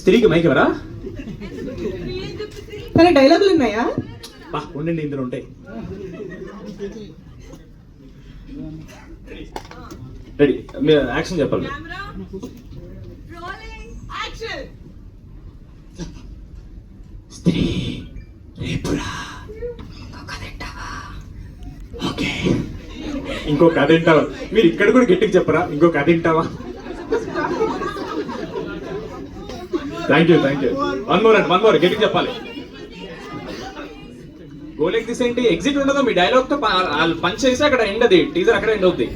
స్త్రీకి మైక్ ఎవరా? సరే డైలాగులు ఉన్నాయా? ఉండండి, ఇందులో ఉంటాయి. రెడీ, మీరు యాక్షన్ చెప్పాలి. స్త్రీ రేపురా, ఓకే. ఇంకో కథ వింటావా? మీరు ఇక్కడ కూడా గట్టిగా చెప్పరా? ఇంకో కథ వింటావా? Thank you. వన్ మోర్ గట్టిగా చెప్పాలి. గోలెక్ దిస్ ఏంటి? ఎగ్జిట్ ఉండదు. మీ డైలాగ్ తో పంచ్ చేసి అక్కడ ఎండ్, అది టీజర్ అక్కడ ఎండ్ అవుద్ది.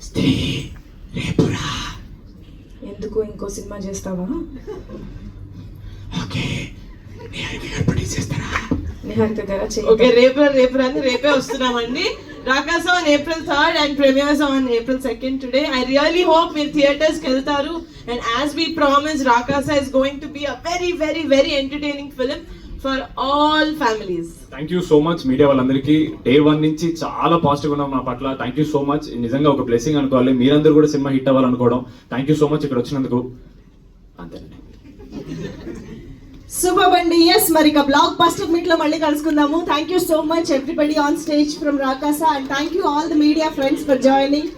స్త్రీ రేపురా, ఎందుకు ఇంకో సినిమా చేస్తావా? ఓకే. నిహారిక గారు ఓకే, రేపు అని రేపే వస్తున్నామండి. రాకాసా on April 3rd and premieres on April 2nd today. I really hope మీరు థియేటర్స్ కి వెళ్తారు. And as we promised, Rakasa is going to be a very very very entertaining film for all families. Thank you so much media వాళ్ళందరికీ. Day 1 నుంచి చాలా positive ఉన్నాం నా పట్ల. Thank you so much. నిజంగా ఒక బ్లెస్సింగ్ అనుకోవాలి. మీరందరూ కూడా సినిమా హిట్ అవ్వాలనుకోవడం. థ్యాంక్ యూ సో మచ్ ఇక్కడ వచ్చినందుకు. అంతేనండి. సూపర్ అండి. ఎస్, మరి ఇక బ్లాక్ బస్టర్ మీట్ లో మళ్ళీ కలుసుకుందాము. Thank you so much everybody on stage from Rakasa, and thank you all the media friends for joining.